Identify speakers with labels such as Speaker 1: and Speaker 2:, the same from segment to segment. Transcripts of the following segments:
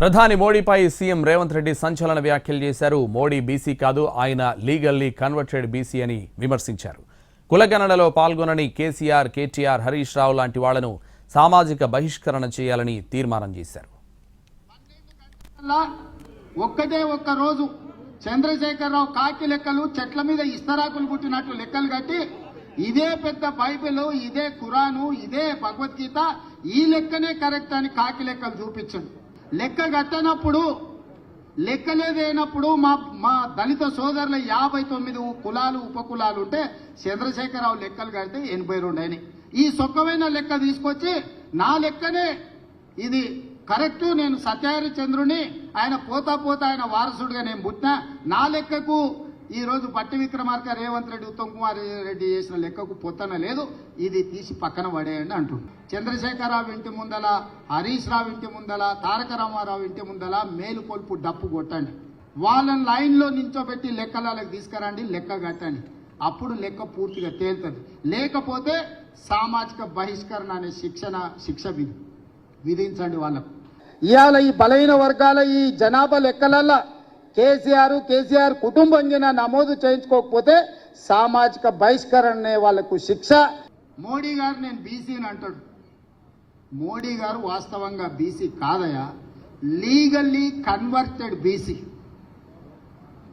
Speaker 1: ప్రధాని మోడీపై సీఎం రేవంత్ రెడ్డి సంచలన వ్యాఖ్యలు చేశారు. మోడీ బీసీ కాదు, ఆయన లీగల్లీ కన్వర్టెడ్ బీసీ అని విమర్శించారు. కులగణనలో పాల్గొనని కేసీఆర్, కేటీఆర్, హరీష్ రావు లాంటి వాళ్లను సామాజిక బహిష్కరణ చేయాలని తీర్మానం చేశారు.
Speaker 2: ఒక్కటే ఒక్క రోజు చంద్రశేఖరరావు కాకి లెక్కలు చెట్ల మీద ఇస్తరాకులు పుట్టినట్లు లెక్కలు కట్టి ఇదే పెద్ద బైబిల్, ఇదే ఖురాను, ఇదే భగవద్గీత, ఈ లెక్కనే కరెక్ట్ అని కాకి లెక్కలు చూపించండి. లెక్క కట్టనప్పుడు లెక్కలేదైనప్పుడు మా దళిత సోదరుల 59 కులాలు ఉపకులాలు ఉంటే చంద్రశేఖరరావు లెక్కలు కడితే 82 అయినాయి. ఈ సొక్కమైన లెక్క తీసుకొచ్చి నా లెక్కనే ఇది కరెక్ట్, నేను సత్యహరిచంద్రుని, ఆయన పోతా ఆయన వారసుడిగా నేను పుట్టినా, నా లెక్కకు ఈ రోజు బట్టి విక్రమార్క, రేవంత్ రెడ్డి, ఉత్తమ్ కుమార్ రెడ్డి చేసిన లెక్కకు పొత్తన లేదు, ఇది తీసి పక్కన పడేయండి అంటుంది. చంద్రశేఖరరావు ఇంటి ముందల, హరీష్ రావు ఇంటి ముందల, తారక రామారావు ఇంటి ముందల మేలుకొల్పు డప్పు కొట్టండి. వాళ్ళని లైన్లో నించోబెట్టి లెక్కలకు తీసుకురండి, లెక్క కట్టండి. అప్పుడు లెక్క పూర్తిగా తేలుతుంది. లేకపోతే సామాజిక బహిష్కరణ అనే శిక్ష విధించండి వాళ్ళకు. ఇవాళ ఈ బలహీన వర్గాల ఈ జనాభా లెక్కలల్ల కేసీఆర్ కుటుంబం జన నమోదు చేయించుకోకపోతే సామాజిక బహిష్కరణ వాళ్లకు శిక్ష. మోడీ గారు నేను బీసీని అంటాడు. మోడీ గారు వాస్తవంగా బీసీ కాదయా, లీగల్లీ కన్వర్టెడ్ బీసీ.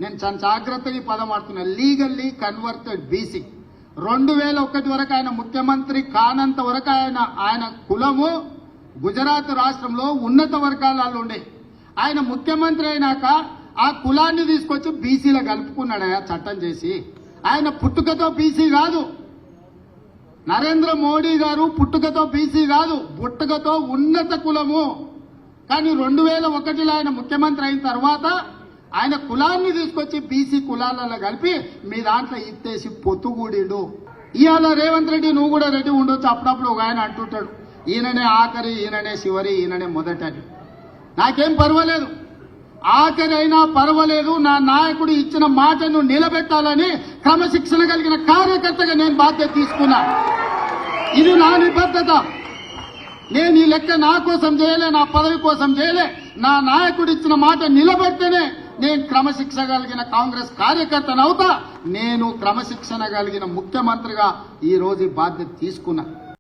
Speaker 2: నేను చాలా జాగ్రత్తగా పదం ఆడుతున్నా, లీగల్లీ కన్వర్టెడ్ బీసీ. 2001 వరకు ఆయన ముఖ్యమంత్రి కానంత వరకు ఆయన కులము గుజరాత్ రాష్ట్రంలో ఉన్నత వర్గాలలో ఉండే. ఆయన ముఖ్యమంత్రి అయినాక ఆ కులాన్ని తీసుకొచ్చి బీసీలో కలుపుకున్నాడయా చట్టం చేసి. ఆయన పుట్టుకతో బీసీ కాదు, నరేంద్ర మోడీ గారు పుట్టుకతో బీసీ కాదు, పుట్టుకతో ఉన్నత కులము. కానీ 2001లో ఆయన ముఖ్యమంత్రి అయిన తర్వాత ఆయన కులాన్ని తీసుకొచ్చి బీసీ కులాలలో కలిపి మీ దాంట్లో ఇత్తేసి పొత్తుగూడిండు. ఇవాళ రేవంత్ రెడ్డి నువ్వు కూడా రెడ్డి ఉండొచ్చు. అప్పుడప్పుడు ఒక ఆయన అంటుంటాడు, ఈయననే ఆఖరి, ఈయననే చివరి, ఈయననే మొదటని. నాకేం పర్వాలేదు, ఆఖరి అయినా పర్వాలేదు, నా నాయకుడు ఇచ్చిన మాటను నిలబెట్టాలని క్రమశిక్షణ కలిగిన కార్యకర్తగా నేను బాధ్యత తీసుకున్నా. ఇది నా నిబద్ధత. నేను ఈ లెక్క నా కోసం చేయలే, నా పదవి కోసం చేయలే. నా నాయకుడు ఇచ్చిన మాట నిలబెడితేనే నేను క్రమశిక్షణ కలిగిన కాంగ్రెస్ కార్యకర్తనవుతా. నేను క్రమశిక్షణ కలిగిన ముఖ్యమంత్రిగా ఈ రోజు బాధ్యత తీసుకున్నా.